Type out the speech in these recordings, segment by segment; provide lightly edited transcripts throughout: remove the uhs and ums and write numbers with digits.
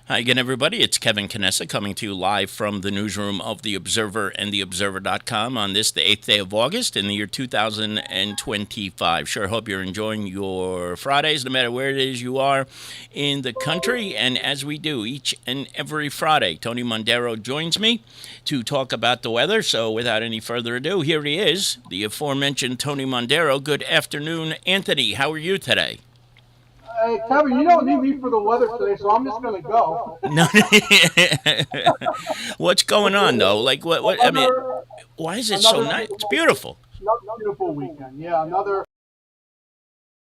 Hi again, everybody. It's Kevin Canessa coming to you live from the newsroom of The Observer and TheObserver.com on this, the 8th day of August in the year 2025. Sure hope you're enjoying your Fridays, no matter where it is you are in the country. And as we do each and every Friday, Tony Mondaro joins me to talk about the weather. So without any further ado, here he is, the aforementioned Tony Mondaro. Good afternoon, Anthony. How are you today? Hey, Kevin, you don't need me for the weather today, so I'm just going to go. No, what's going on though? Like what? I mean, Another, why is it so another nice? It's beautiful, beautiful. another beautiful weekend. Yeah, another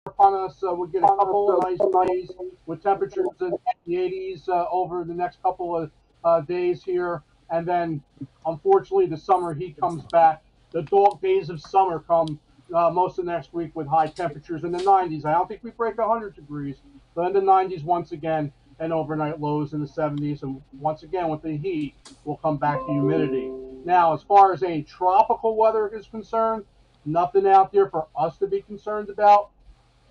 upon us. We get a couple of nice days with temperatures in the 80s over the next couple of days here, and then unfortunately the summer heat comes back. The dog days of summer come most of next week with high temperatures in the 90s. I don't think we break 100 degrees, but in the 90s once again, and overnight lows in the 70s. And once again, with the heat, we'll come back to humidity. Now, as far as any tropical weather is concerned, nothing out there for us to be concerned about.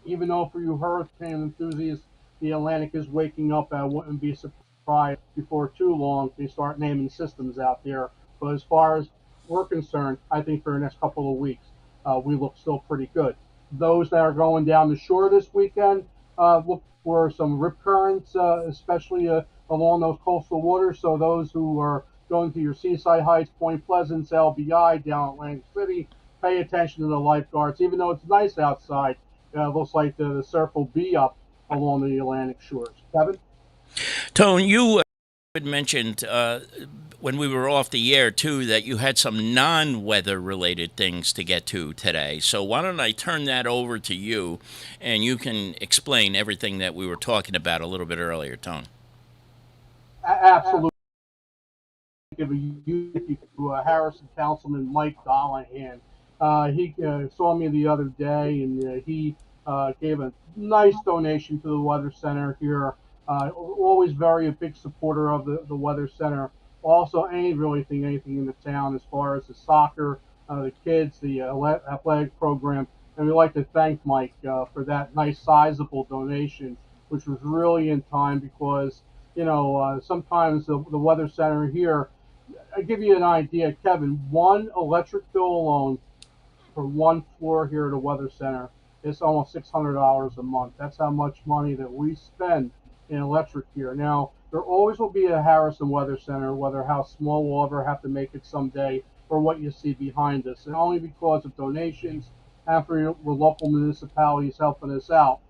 Even though for you hurricane enthusiasts, the Atlantic is waking up, I wouldn't be surprised before too long they start naming systems out there. But as far as we're concerned, I think for the next couple of weeks, we look still pretty good. Those that are going down the shore this weekend, look for some rip currents, especially along those coastal waters. So those who are going to your Seaside Heights, Point Pleasant, LBI, down Atlantic City, pay attention to the lifeguards. Even though it's nice outside, looks like the surf will be up along the Atlantic shores. Kevin? Tone, you had mentioned when we were off the air too that you had some non-weather related things to get to today. So why don't I turn that over to you, and you can explain everything that we were talking about a little bit earlier, Tone. Absolutely. Give a unity to Harrison Councilman Mike Dollahan. He saw me the other day, and he gave a nice donation to the Weather Center here. Always very a big supporter of the Weather Center. Also, anything in the town as far as the soccer, the kids, the athletic program. And we'd like to thank Mike for that nice sizable donation, which was really in time because sometimes the Weather Center here, I give you an idea, Kevin. One electric bill alone for one floor here at the Weather Center is almost $600 a month. That's how much money that we spend in electric here. Now, there always will be a Harrison Weather Center, whether how small we'll ever have to make it someday or what you see behind us. And only because of donations and for the local municipalities helping us out,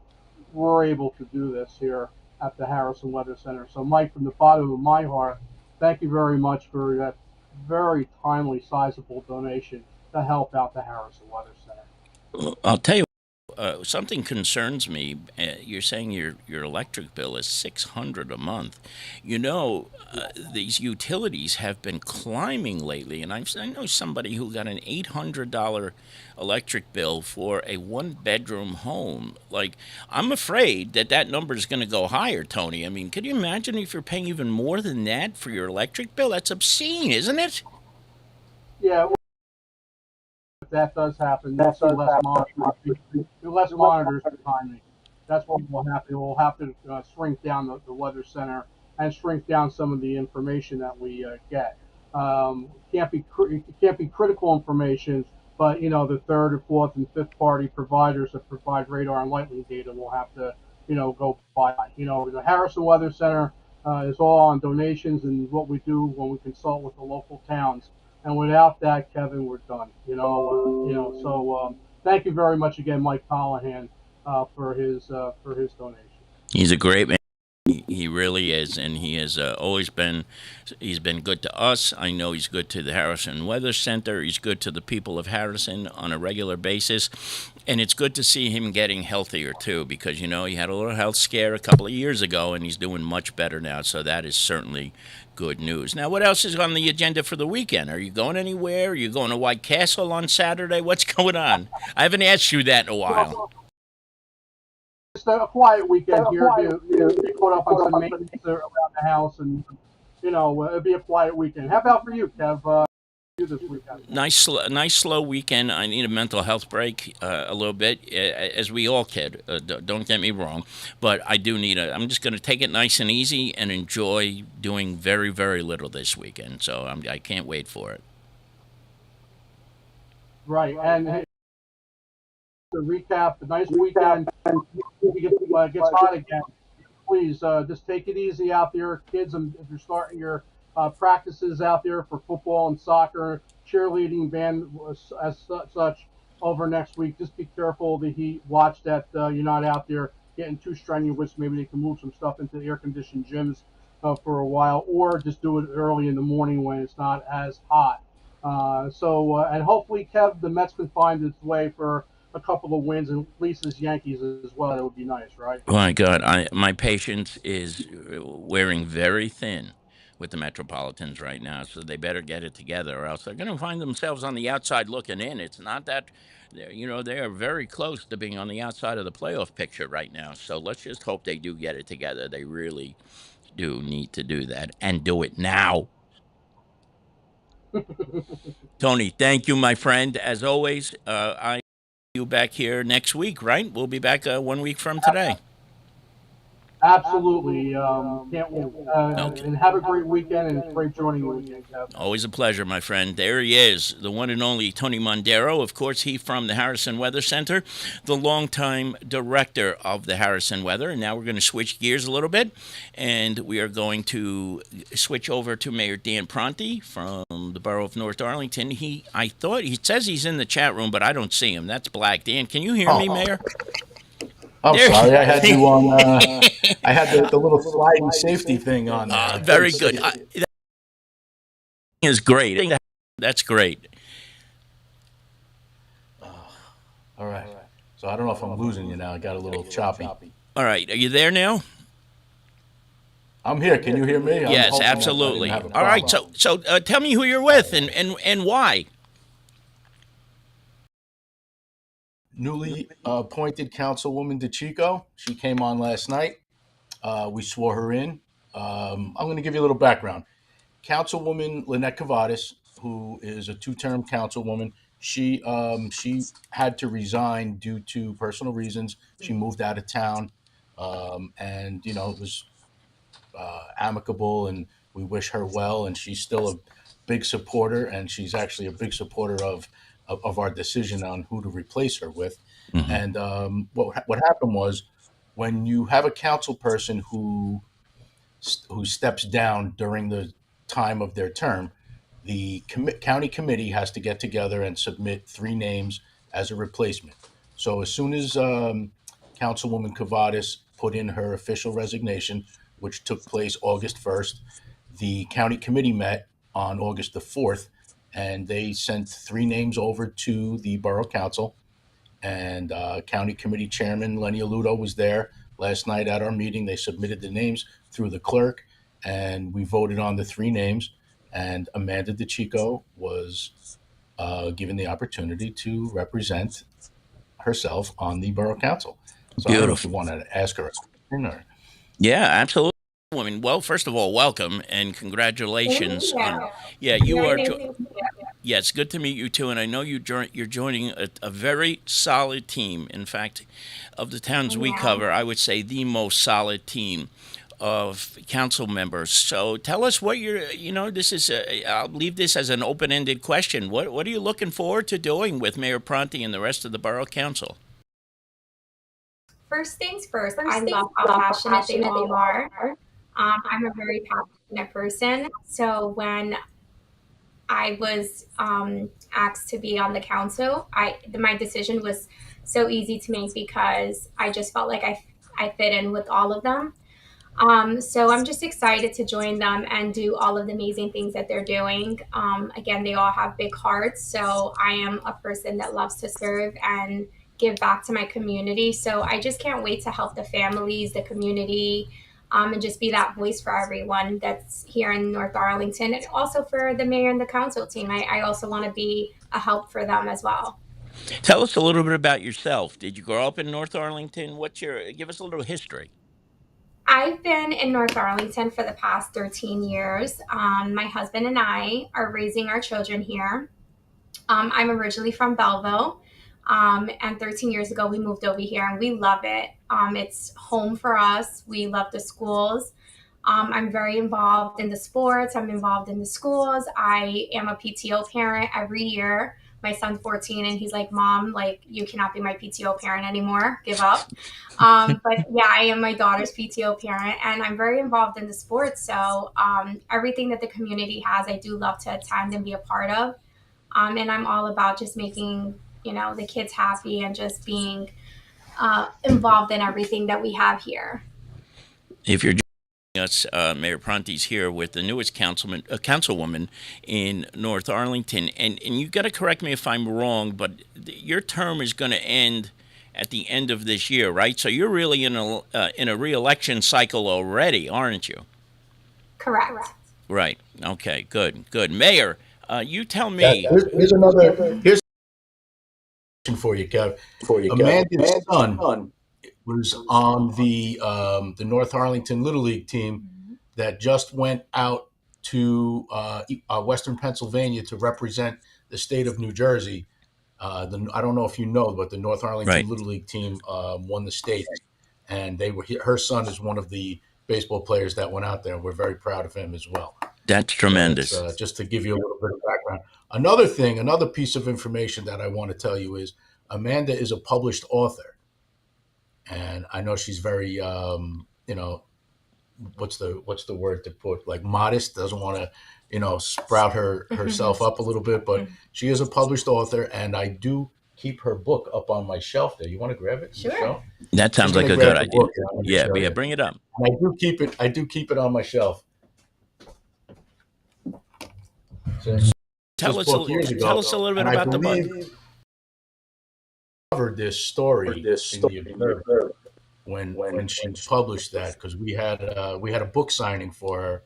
we're able to do this here at the Harrison Weather Center. So, Mike, from the bottom of my heart, thank you very much for that very timely, sizable donation to help out the Harrison Weather Center. I'll tell you, something concerns me. You're saying your electric bill is 600 a month. These utilities have been climbing lately, and I know somebody who got an $800 electric bill for a one-bedroom home. Like, I'm afraid that number is going to go higher, Tony. I mean, could you imagine if you're paying even more than that for your electric bill? That's obscene, isn't it? Yeah, if that does happen, you'll see less monitors. Less monitors behind me. That's what will happen. We'll have to shrink down the weather center and shrink down some of the information that we get. It can't be critical information, but the third or fourth and fifth party providers that provide radar and lightning data will have to go by. The Harrison Weather Center is all on donations and what we do when we consult with the local towns. And without that, Kevin, we're done. So thank you very much again, Mike Callahan, for his donation. He's a great man. He really is, and he has always been. He's been good to us. I know he's good to the Harrison Weather Center. He's good to the people of Harrison on a regular basis, and it's good to see him getting healthier too. Because he had a little health scare a couple of years ago, and he's doing much better now. So that is certainly good news. Now, what else is on the agenda for the weekend? Are you going anywhere? Are you going to White Castle on Saturday? What's going on? I haven't asked you that in a while. Just a quiet weekend here. Be caught up on some maintenance around the house, and it'll be a quiet weekend. How about for you, Kev? You this weekend. Nice slow weekend. I need a mental health break a little bit, as we all kid. Don't get me wrong, but I do need a. I'm just going to take it nice and easy and enjoy doing very little this weekend. So I can't wait for it. Right, and hey, to recap, the nice weekend. It gets hot again. Please just take it easy out there, kids. And if you're starting your practices out there for football and soccer, cheerleading, band as such over next week, just be careful of the heat. Watch that you're not out there getting too strenuous. Maybe they can move some stuff into the air-conditioned gyms for a while, or just do it early in the morning when it's not as hot. And hopefully, Kev, the Mets can find its way for a couple of wins, and at least as Yankees as well. That would be nice, right? Oh my God, my patience is wearing very thin with the Metropolitans right now, so they better get it together, or else they're going to find themselves on the outside looking in. It's not that, they are very close to being on the outside of the playoff picture right now. So let's just hope they do get it together. They really do need to do that and do it now. Tony, thank you, my friend. As always, I see you back here next week, right? We'll be back 1 week from today. Absolutely. Can't wait. Okay. And have a great weekend, and it's great joining you again, Kev. Always a pleasure, my friend. There he is, the one and only Tony Mondaro. Of course, he from the Harrison Weather Center, the longtime director of the Harrison Weather. And now we're going to switch gears a little bit, and we are going to switch over to Mayor Dan Pronti from the Borough of North Arlington. I thought he says he's in the chat room, but I don't see him. That's black. Dan, can you hear me, Mayor? I'm There. sorry, I had you on. I had the little sliding safety thing on there. I Very couldn't good. see it. That is great. That's great. All right. So I don't know if I'm losing you now. I got a little choppy. All right, are you there now? I'm here. Can you hear me? I'm Yes, hoping I didn't absolutely. have a All right, problem. so tell me who you're with and why. Newly appointed Councilwoman DeChico. She came on last night. We swore her in. I'm going to give you a little background. Councilwoman Lynette Cavadis, who is a two-term councilwoman, she had to resign due to personal reasons. She moved out of town, and it was amicable, and we wish her well. And she's still a big supporter, and she's actually a big supporter of our decision on who to replace her with. Mhm. And what happened was, when you have a council person who steps down during the time of their term, the county committee has to get together and submit three names as a replacement. So as soon as Councilwoman Cavadis put in her official resignation, which took place August 1st, the county committee met on August the 4th, and they sent three names over to the Borough Council. And County Committee Chairman Lenny Aludo was there last night at our meeting. They submitted the names through the clerk, and we voted on the three names. And Amanda DeChico was given the opportunity to represent herself on the Borough Council. So I don't know if you Beautiful. wanted to ask her a question or. Yeah, absolutely. I mean, well, first of all, welcome and congratulations on. Yeah, you are. Yeah, it's good to meet you too, and I know you're joining a very solid team. In fact, of the towns we cover, I would say the most solid team of council members. So tell us what this is. I'll leave this as an open-ended question. What are you looking forward to doing with Mayor Pronti and the rest of the Borough Council? First things first, I love how passionate they all are. I'm a very passionate person. So when I was asked to be on the council, my decision was so easy to make because I just felt like I fit in with all of them. So I'm just excited to join them and do all of the amazing things that they're doing. Again, they all have big hearts. So I am a person that loves to serve and give back to my community. So I just can't wait to help the families, the community, and just be that voice for everyone that's here in North Arlington, and also for the mayor and the council team. I also want to be a help for them as well. Tell us a little bit about yourself. Did you grow up in North Arlington? Give us a little history? I've been in North Arlington for the past 13 years. My husband and I are raising our children here. I'm originally from Belleville, and 13 years ago we moved over here, and we love it. It's home for us. We love the schools. I'm very involved in the sports. I'm involved in the schools. I am a PTO parent every year. My son's 14 and he's like, Mom, like, you cannot be my PTO parent anymore. Give up. But yeah, I am my daughter's PTO parent and I'm very involved in the sports. So everything that the community has, I do love to attend and be a part of. And I'm all about just making, the kids happy and just being involved in everything that we have here. If you're joining us, Mayor Pronti's here with the newest councilwoman in North Arlington, and you got to correct me if I'm wrong, but your term is going to end at the end of this year, right? So you're really in a re-election cycle already, aren't you? Correct. Right. Okay. Good. Mayor, you tell me. Here's a question for you, Kev. Amanda's son was on the North Arlington Little League team that just went out to Western Pennsylvania to represent the state of New Jersey. I don't know if you know, but the North Arlington Little League team won the state, and her son is one of the baseball players that went out there. We're very proud of him as well. That's tremendous. So just to give you a little bit of background. Another piece of information that I want to tell you is Amanda is a published author. And I know she's very, what's the word to put, like modest, doesn't want to, sprout herself up a little bit, but she is a published author, and I do keep her book up on my shelf there. You want to grab it? Sure. That sounds like a good idea. Yeah, bring it up. And I do keep it on my shelf. So, tell us a little bit about the book. Covered this story in the Observer when she published that, because we had a book signing for her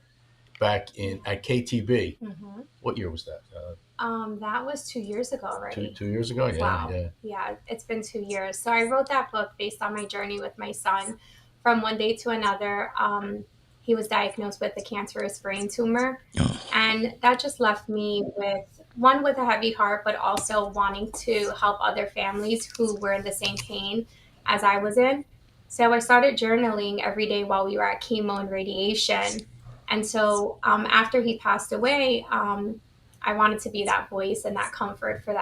back at KTB. Mm-hmm. What year was that? That was 2 years ago already. 2 years ago? Yeah. Wow. Yeah, it's been 2 years. So I wrote that book based on my journey with my son from one day to another. He was diagnosed with a cancerous brain tumor. Oh. And that just left me with a heavy heart, but also wanting to help other families who were in the same pain as I was in. So I started journaling every day while we were at chemo and radiation. And so after he passed away, I wanted to be that voice and that comfort for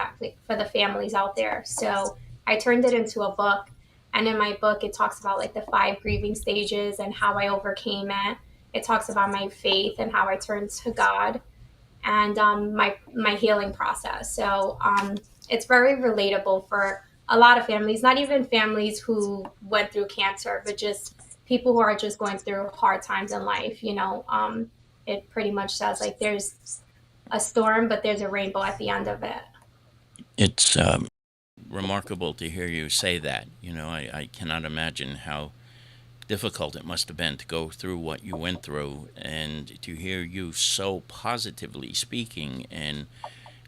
the families out there. So I turned it into a book. And in my book, it talks about like the 5 grieving stages and how I overcame it. It talks about my faith and how I turned to God and my healing process. So it's very relatable for a lot of families, not even families who went through cancer, but just people who are just going through hard times in life. It pretty much says like there's a storm, but there's a rainbow at the end of it. It's remarkable to hear you say that. I cannot imagine how difficult it must have been to go through what you went through, and to hear you so positively speaking and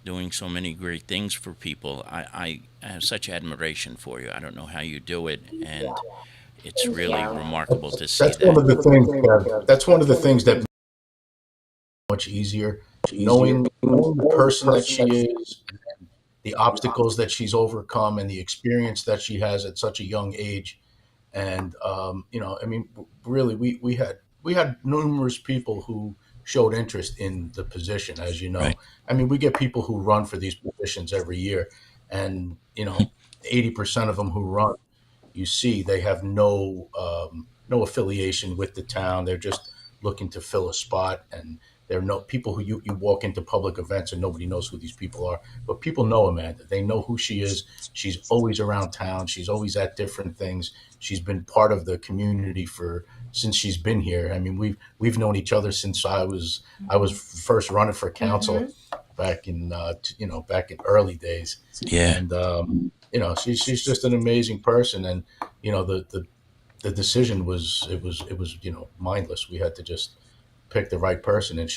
doing so many great things for people. I have such admiration for you. I don't know how you do it, and it's really remarkable to see that. That's one of the things that makes it much easier. Knowing the person that she is, and the obstacles that she's overcome, and the experience that she has at such a young age. And really, we had numerous people who showed interest in the position, as you know. Right. I mean, we get people who run for these positions every year, and 80% of them who run, you see, they have no affiliation with the town. They're just looking to fill a spot, and there are no people who you walk into public events and nobody knows who these people are. But people know Amanda. They know who she is. She's always around town. She's always at different things. She's been part of the community since she's been here. I mean, we've known each other since I was first running for council back in early days. Yeah. And she's just an amazing person. And the decision was mindless. We had to just pick the right person, and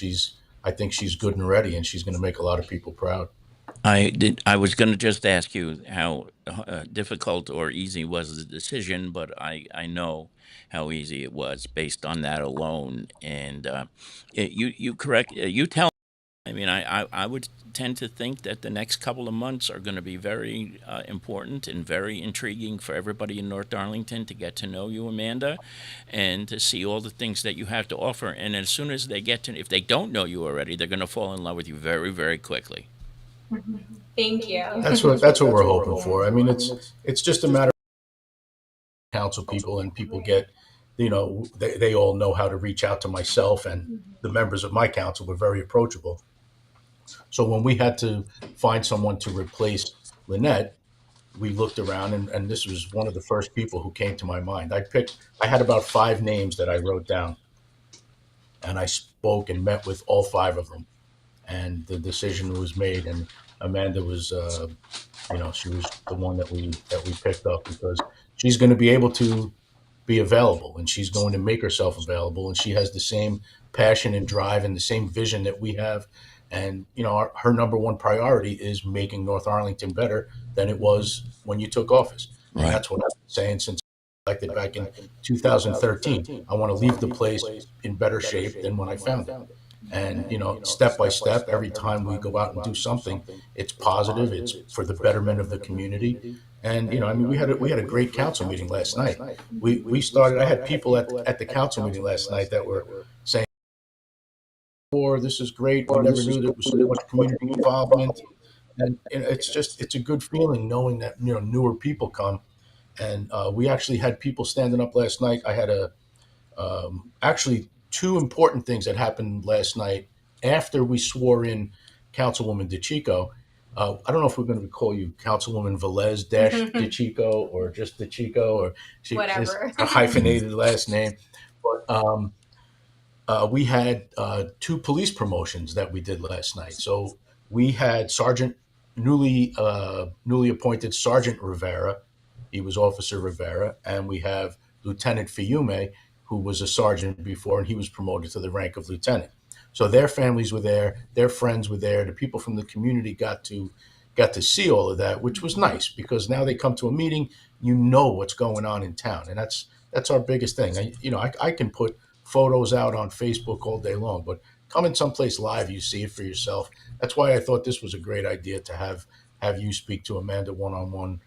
I think she's good and ready, and she's going to make a lot of people proud. I was going to just ask you how difficult or easy was the decision, but I know how easy it was based on that alone. And you correct. You tell. I mean, I would tend to think that the next couple of months are going to be very important and very intriguing for everybody in North Arlington to get to know you, Amanda, and to see all the things that you have to offer. And as soon as they get to, if they don't know you already, they're going to fall in love with you very, very quickly. Thank you. That's what we're hoping for. I mean, it's just a matter of council people, and people get, they all know how to reach out to myself, and the members of my council were very approachable. So when we had to find someone to replace Lynette, we looked around, and this was one of the first people who came to my mind. I had about 5 names that I wrote down, and I spoke and met with all 5 of them, and the decision was made. And Amanda was, she was the one that we picked up, because she's going to be able to be available, and she's going to make herself available, and she has the same passion and drive and the same vision that we have. And her number one priority is making North Arlington better than it was when you took office. And Right. that's what I've been saying since elected back in 2013. I want to leave the place in better shape than when I found it. And step by step, every time we go out and do something, it's positive. It's for the betterment of the community. And I mean, we had a great council meeting last night. We started. I had people at the council meeting last night that were saying, "Oh, this is great. We never knew there was so much community involvement." And it's a good feeling knowing that newer people come. And we actually had people standing up last night. I had actually 2 important things that happened last night after we swore in Councilwoman DeChico. I don't know if we're going to call you Councilwoman Velez DeChico, or just DeChico, or she's Whatever. a hyphenated last name. But we had 2 police promotions that we did last night. So we had newly appointed Sergeant Rivera. He was Officer Rivera, and we have Lieutenant Fiume, who was a sergeant before, and he was promoted to the rank of lieutenant. So their families were there, their friends were there, the people from the community got to see all of that, which was nice, because now they come to a meeting, what's going on in town, and that's our biggest thing. I can put photos out on Facebook all day long, but coming someplace live, you see it for yourself. That's why I thought this was a great idea to have you speak to Amanda one-on-one.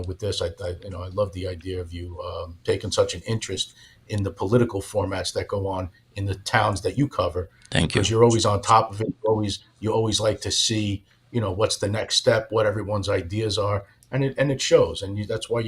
With this, I love the idea of you taking such an interest in the political formats that go on in the towns that you cover. Thank you. Because you're always on top of it. You always like to see, what's the next step, what everyone's ideas are, and it shows. And that's why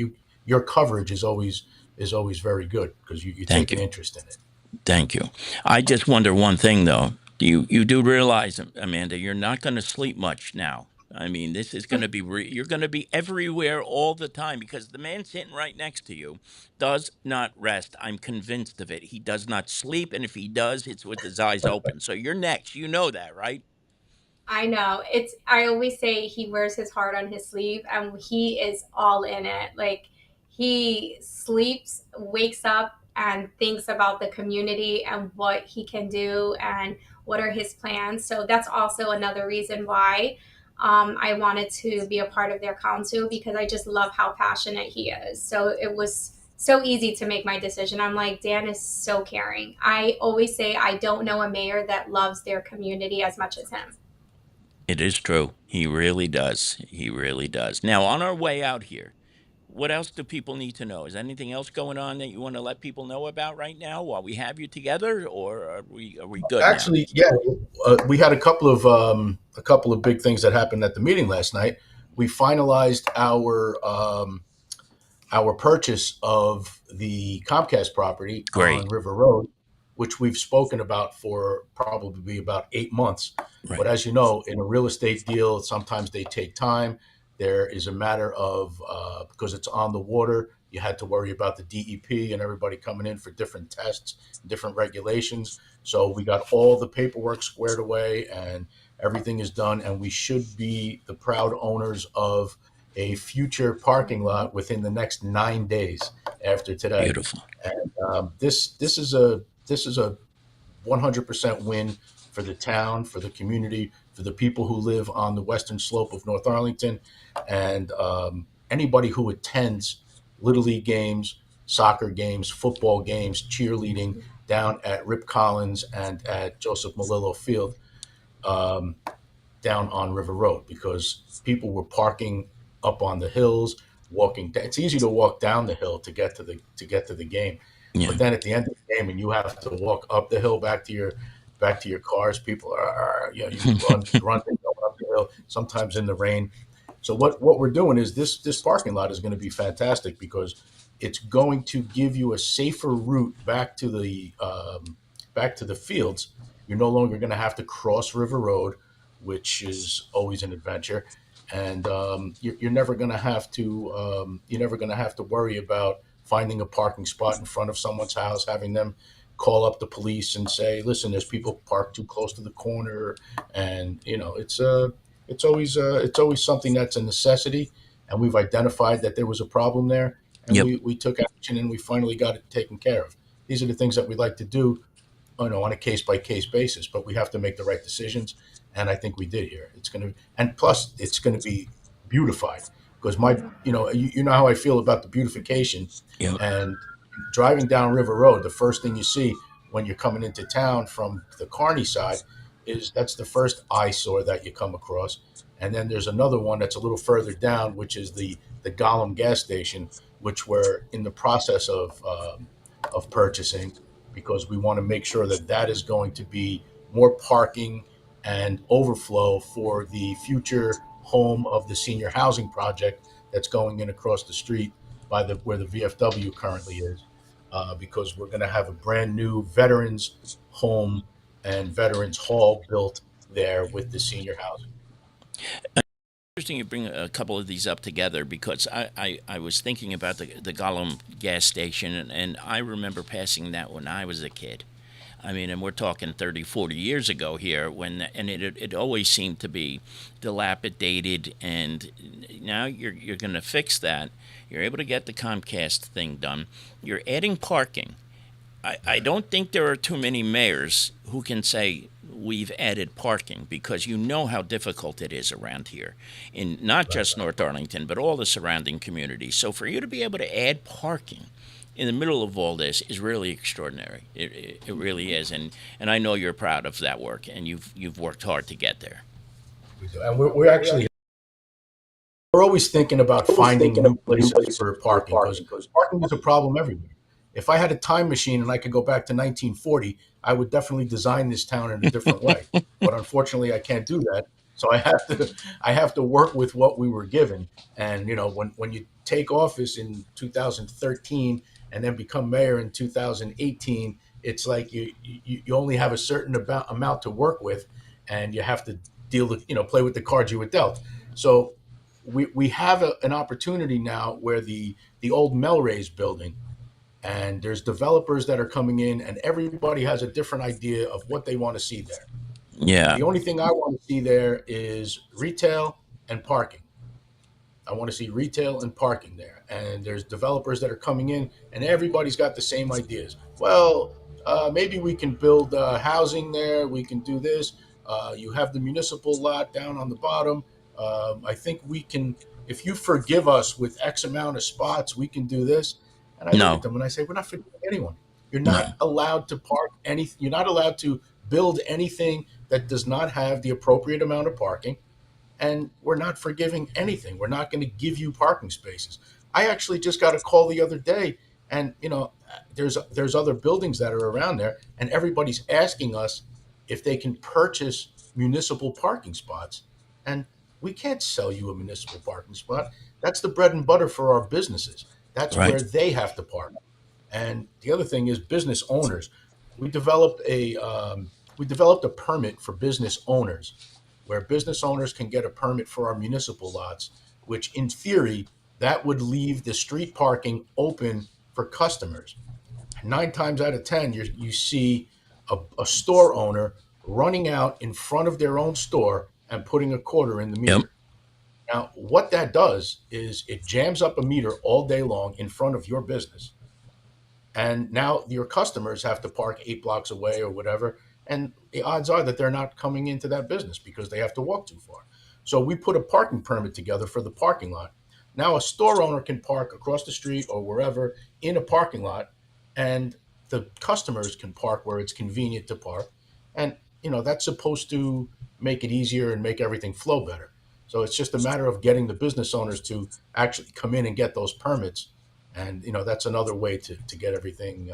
your coverage is always very good, because you take an interest in it. Thank you. I just wonder one thing, though. You do realize, Amanda, you're not going to sleep much now. I mean, this is going to be you're going to be everywhere all the time, because the man sitting right next to you does not rest. I'm convinced of it. He does not sleep, and if he does, it's with his eyes open. So you're next. You know that, right? I know. I always say he wears his heart on his sleeve, and he is all in it. Like, he sleeps, wakes up, and thinks about the community and what he can do and what are his plans. So that's also another reason why I wanted to be a part of their council, because I just love how passionate he is. So it was so easy to make my decision. I'm like, Dan is so caring. I always say I don't know a mayor that loves their community as much as him. It is true. He really does. He really does. Now, on our way out here, what else do people need to know? Is anything else going on that you want to let people know about right now while we have you together, or are we good now? Actually, yeah, we had a couple of big things that happened at the meeting last night. We finalized our purchase of the Comcast property Great. on River Road, which we've spoken about for probably about 8 months. Right. But as you know, in a real estate deal, sometimes they take time. There is a matter of, because it's on the water, you had to worry about the DEP and everybody coming in for different tests, different regulations. So we got all the paperwork squared away, and everything is done. And we should be the proud owners of a future parking lot within the next 9 days after today. Beautiful. And this is a 100% win for the town, for the community, for the people who live on the western slope of North Arlington, and anybody who attends Little League games, soccer games, football games, cheerleading down at Rip Collins and at Joseph Malillo Field, um, down on River Road, because people were parking up on the hills, walking. It's easy to walk down the hill to get to the game, Yeah. but then at the end of the game, and you have to walk up the hill back to your cars. People are, you grunting going up the hill, sometimes in the rain. So what we're doing is this parking lot is going to be fantastic, because it's going to give you a safer route back to the fields. You're no longer going to have to cross River Road, which is always an adventure, and you're never going to have to worry about finding a parking spot in front of someone's house, having them call up the police and say, "Listen, there's people parked too close to the corner," and it's always something that's a necessity, and we've identified that there was a problem there, and Yep. we took action, and we finally got it taken care of. These are the things that we like to do, on a case by case basis, but we have to make the right decisions, and I think we did here. And plus it's going to be beautified, because you know how I feel about the beautification, Yep. and driving down River Road, the first thing you see when you're coming into town from the Kearney side is that's the first eyesore that you come across. And then there's another one that's a little further down, which is the Gollum gas station, which we're in the process of purchasing, because we want to make sure that that is going to be more parking and overflow for the future home of the senior housing project that's going in across the street by where the VFW currently is, because we're going to have a brand new veterans home and veterans hall built there with the senior housing. Interesting you bring a couple of these up together, because I was thinking about the Gollum gas station, and I remember passing that when I was a kid. I mean, and we're talking 30, 40 years ago here, and it always seemed to be dilapidated, and now you're going to fix that. You're able to get the Comcast thing done. You're adding parking. I don't think there are too many mayors who can say we've added parking, because you know how difficult it is around here, in not just North Arlington, but all the surrounding communities. So for you to be able to add parking in the middle of all this is really extraordinary. It really is, and I know you're proud of that work, and you've worked hard to get there. And we're always thinking about finding new places for parking, because parking is a problem everywhere. If I had a time machine and I could go back to 1940, I would definitely design this town in a different way. But unfortunately, I can't do that. So I have to work with what we were given. And when you take office in 2013 and then become mayor in 2018, it's like you only have a certain amount to work with, and you have to play with the cards you were dealt. So we have an opportunity now where the old Melrose building, and there's developers that are coming in, and everybody has a different idea of what they want to see there. Yeah. The only thing I want to see there is retail and parking. I want to see retail and parking there. And there's developers that are coming in, and everybody's got the same ideas. Well, maybe we can build housing there. We can do this. You have the municipal lot down on the bottom. I think we can, if you forgive us with X amount of spots, we can do this. And I look at them and I say, we're not forgiving anyone. You're not allowed to park anything. You're not allowed to build anything that does not have the appropriate amount of parking. And we're not forgiving anything. We're not going to give you parking spaces. I actually just got a call the other day, and there's other buildings that are around there, and everybody's asking us if they can purchase municipal parking spots. And we can't sell you a municipal parking spot. That's the bread and butter for our businesses. That's Right. where they have to park. And the other thing is business owners. We developed a permit for business owners, where business owners can get a permit for our municipal lots, which in theory, that would leave the street parking open for customers. 9 times out of 10, you see a store owner running out in front of their own store and putting a quarter in the meter. Yep. Now, what that does is it jams up a meter all day long in front of your business. And now your customers have to park 8 blocks away or whatever. and the odds are that they're not coming into that business because they have to walk too far. So we put a parking permit together for the parking lot. Now a store owner can park across the street or wherever in a parking lot, and the customers can park where it's convenient to park. And that's supposed to make it easier and make everything flow better. So it's just a matter of getting the business owners to actually come in and get those permits. And that's another way to get everything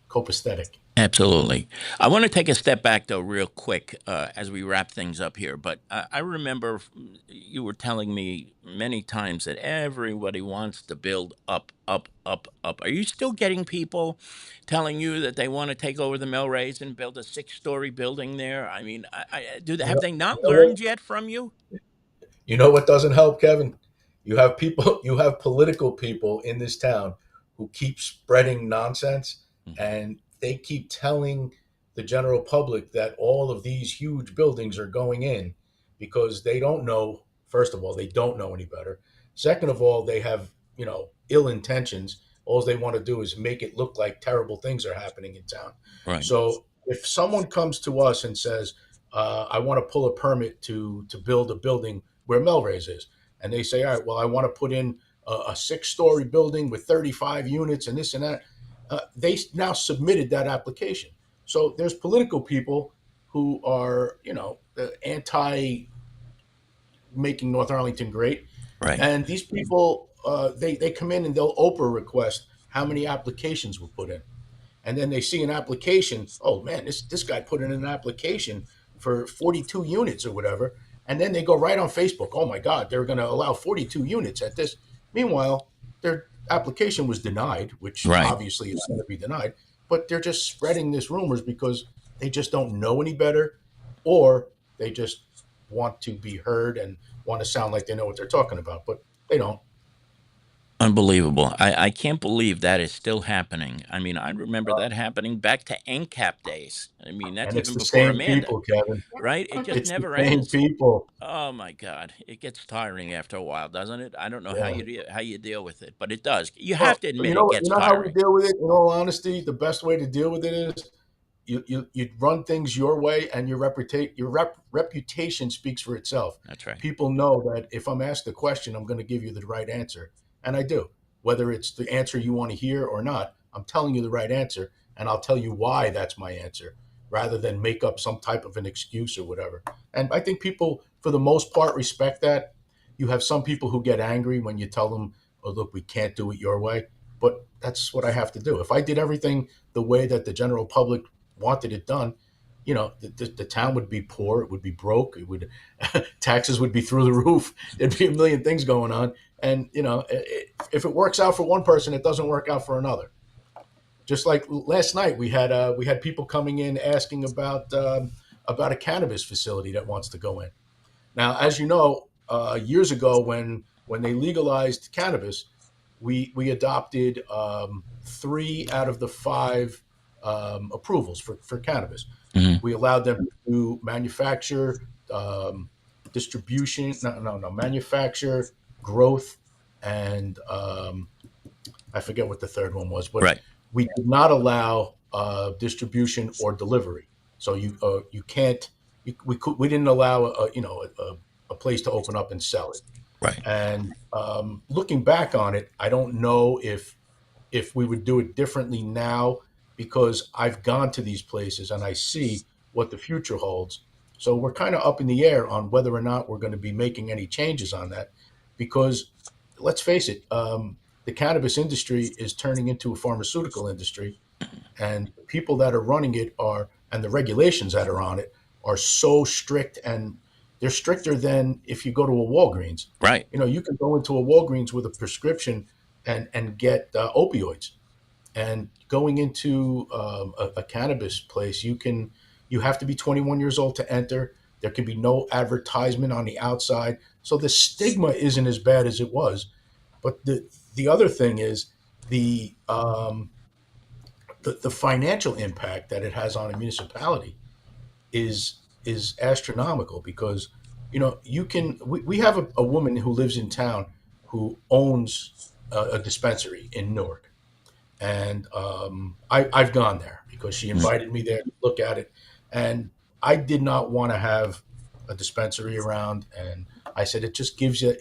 copacetic. Absolutely. I want to take a step back, though, real quick as we wrap things up here. But I remember you were telling me many times that everybody wants to build up, up, up, up. Are you still getting people telling you that they want to take over the Millrace and build a six-story building there? I mean, have they You not know what? learned yet from you? You know what doesn't help, Kevin? You have people, you have political people in this town who keep spreading nonsense, Mhm. and they keep telling the general public that all of these huge buildings are going in because they don't know. First of all, they don't know any better. Second of all, they have, ill intentions. All they want to do is make it look like terrible things are happening in town. Right, So if someone comes to us and says, I want to pull a permit to build a building where Melrose is. And they say, all right, well, I want to put in a six-story building with 35 units and this and that. They now submitted that application. So there's political people who are, anti making North Arlington great. right, And these people, they come in and they'll Oprah request how many applications were put in, and then they see an application. Oh man, this guy put in an application for 42 units or whatever, and then they go right on Facebook. Oh my God, they're going to allow 42 units at this. Meanwhile, their application was denied, which right. obviously is going to be denied. But they're just spreading this rumors because they just don't know any better, or they just want to be heard and want to sound like they know what they're talking about, but they don't. Unbelievable. I can't believe that is still happening. I mean, I remember that happening back to NCAP days. I mean, that's And it's even the before same Amanda, people, Kevin. right? It just It's the never same ends. people. Oh my God, it gets tiring after a while, doesn't it? I don't know how Yeah. how you deal with it, but it does. You have Well, to you admit it know, gets how we tiring. deal with it. In all honesty, the best way to deal with it is you run things your way, and reputation speaks for itself. That's right. People know that if I'm asked a question, I'm going to give you the right answer, and I do. Whether it's the answer you want to hear or not, I'm telling you the right answer, and I'll tell you why that's my answer, rather than make up some type of an excuse or whatever. And I think people, for the most part, respect that. You have some people who get angry when you tell them, "Oh, look, we can't do it your way," but that's what I have to do. If I did everything the way that the general public wanted it done, the town would be poor, it would be broke, it would taxes would be through the roof. There'd be a million things going on, and if it works out for one person, it doesn't work out for another. Just like last night, we had people coming in asking about a cannabis facility that wants to go in. Now, as you know, years ago when they legalized cannabis, we adopted 3 out of the 5 approvals for cannabis. Hmm. We allowed them to manufacture, distribution, no, manufacture, growth, and I forget what the third one was, but Right. we did not allow distribution or delivery. So you can't. We didn't allow a place to open up and sell it. Right. And looking back on it, I don't know if we would do it differently now, because I've gone to these places and I see what the future holds. So we're kind of up in the air on whether or not we're going to be making any changes on that, because let's face it, the cannabis industry is turning into a pharmaceutical industry, and the people that are running it and the regulations that are on it are so strict, and they're stricter than if you go to a Walgreens. Right. You can go into a Walgreens with a prescription and get opioids. And going into a cannabis place, you have to be 21 years old to enter. There can be no advertisement on the outside, so the stigma isn't as bad as it was. But the other thing is the financial impact that it has on a municipality is astronomical, because we have a woman who lives in town who owns a dispensary in Newark, and I've gone there because because she invited me there to look at it. And I did not want to have a dispensary around. And I said, it just gives you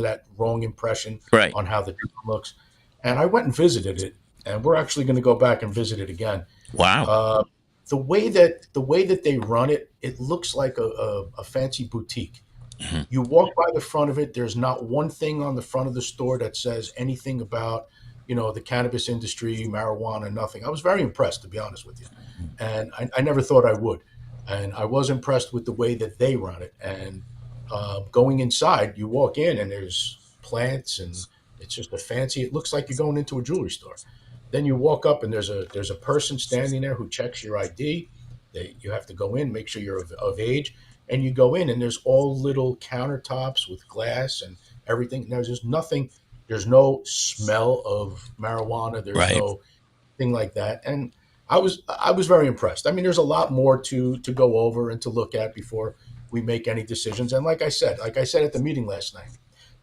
that wrong impression Right. on how the town looks. And I went and visited it, and we're actually going to go back and visit it again. Wow. The way that they run it, it looks like a fancy boutique. Mhm. You walk by the front of it. There's not one thing on the front of the store that says anything about, the cannabis industry, marijuana, nothing. I was very impressed, to be honest with you. And I never thought I would. And I was impressed with the way that they run it. And going inside, you walk in and there's plants, and it's just it looks like you're going into a jewelry store. Then you walk up and there's a person standing there who checks your ID. You have to go in, make sure you're of age, and you go in and there's all little countertops with glass and everything. There's just nothing. There's no smell of marijuana. There's Right. no thing like that. And I was very impressed. I mean, there's a lot more to go over and to look at before we make any decisions. And like I said at the meeting last night,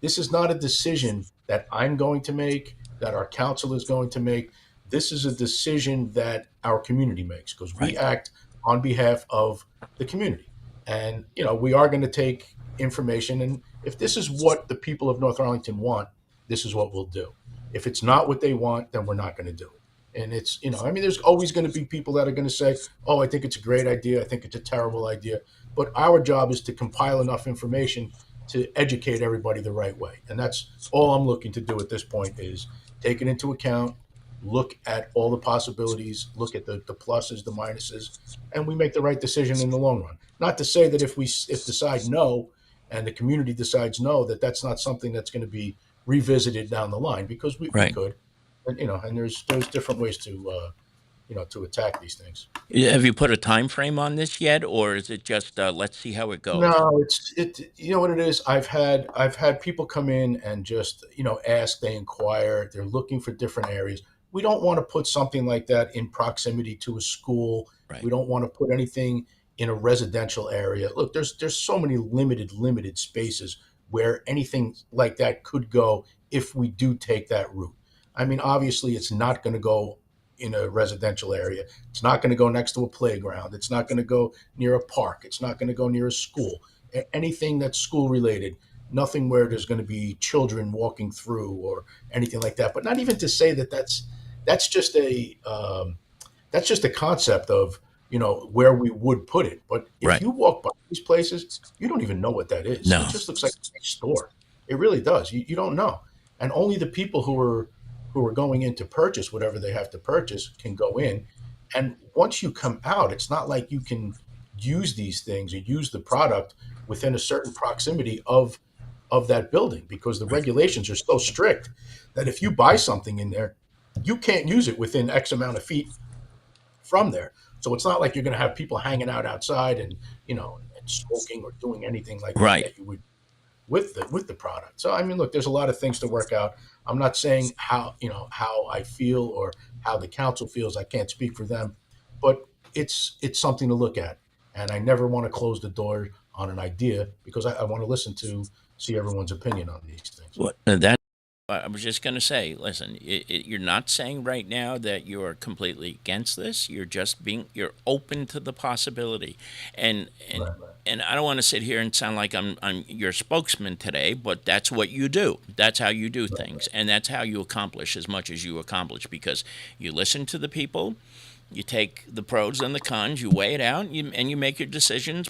this is not a decision that I'm going to make, that our council is going to make. This is a decision that our community makes, because we Right. act on behalf of the community. And, we are going to take information. And if this is what the people of North Arlington want, this is what we'll do. If it's not what they want, then we're not going to do it. And it's, there's always going to be people that are going to say, oh, I think it's a great idea. I think it's a terrible idea. But our job is to compile enough information to educate everybody the right way. And that's all I'm looking to do at this point, is take it into account, look at all the possibilities, look at the pluses, the minuses, and we make the right decision in the long run. Not to say that if decide no, and the community decides no, that's not something that's going to be revisited down the line, because we Right. could. And, and there's different ways to attack these things. Have you put a time frame on this yet, or is it just let's see how it goes? No, you know what it is? I've had people come in and just, ask, they inquire, they're looking for different areas. We don't want to put something like that in proximity to a school. Right. We don't want to put anything in a residential area. Look, there's so many limited spaces where anything like that could go if we do take that route. I mean, obviously it's not going to go in a residential area. It's not going to go next to a playground. It's not going to go near a park. It's not going to go near a school. Anything that's school related, nothing where there's going to be children walking through or anything like that. But not even to say that's just a concept of, where we would put it. But if Right. you walk by these places, you don't even know what that is. No. It just looks like a store. It really does. You don't know. And only the people who are going in to purchase whatever they have to purchase can go in. And once you come out, it's not like you can use these things or use the product within a certain proximity of that building, because the regulations are so strict that if you buy something in there, you can't use it within X amount of feet from there. So it's not like you're going to have people hanging out outside and, and smoking or doing anything like Right. that you would with the product. So I mean, look, there's a lot of things to work out. I'm not saying how I feel or how the council feels. I can't speak for them, but it's something to look at. And I never want to close the door on an idea, because I want to see everyone's opinion on these things. Well, that I was just going to say, listen, you're not saying right now that you're completely against this. You're just you're open to the possibility, and Right. and I don't want to sit here and sound like I'm your spokesman today, but that's what you do. That's how you do things, and that's how you accomplish as much as you accomplish, because you listen to the people. You take the pros and the cons, you weigh it out, and you make your decisions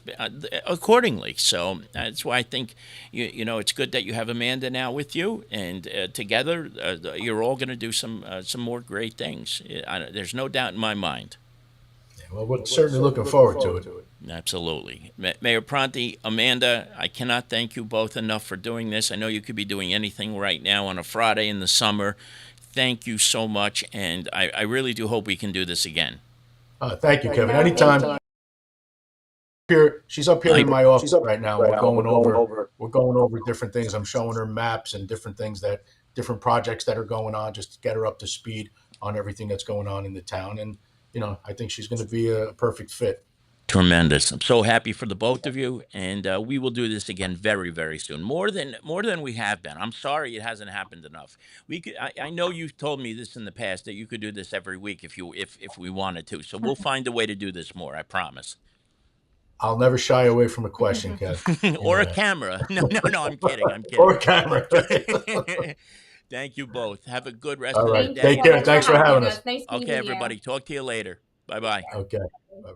accordingly. So that's why I think it's good that you have Amanda now with you, and together you're all going to do some more great things. There's no doubt in my mind. Yeah, well, we're certainly looking forward to it. Absolutely. Mayor Pronti, Amanda, I cannot thank you both enough for doing this. I know you could be doing anything right now on a Friday in the summer. Thank you so much, and I really do hope we can do this again. Thank you, Kevin. Anytime. She's up here in my office right now. We're going over different things. I'm showing her maps and different projects that are going on, just to get her up to speed on everything that's going on in the town. And I think she's going to be a perfect fit. Tremendous. I'm so happy for the both of you, and we will do this again very, very soon. More than we have been. I'm sorry it hasn't happened enough. We could. I know you've told me this in the past that you could do this every week if we wanted to. So we'll find a way to do this more. I promise. I'll never shy away from a question, Kev. Or a camera. No, no, no. I'm kidding. I'm kidding. Or a camera. Thank you both. Have a good rest All of right. the day. Take care. Thanks for having us. Nice Okay, meeting you. everybody. Talk to you later. Bye bye. Okay. Bye-bye.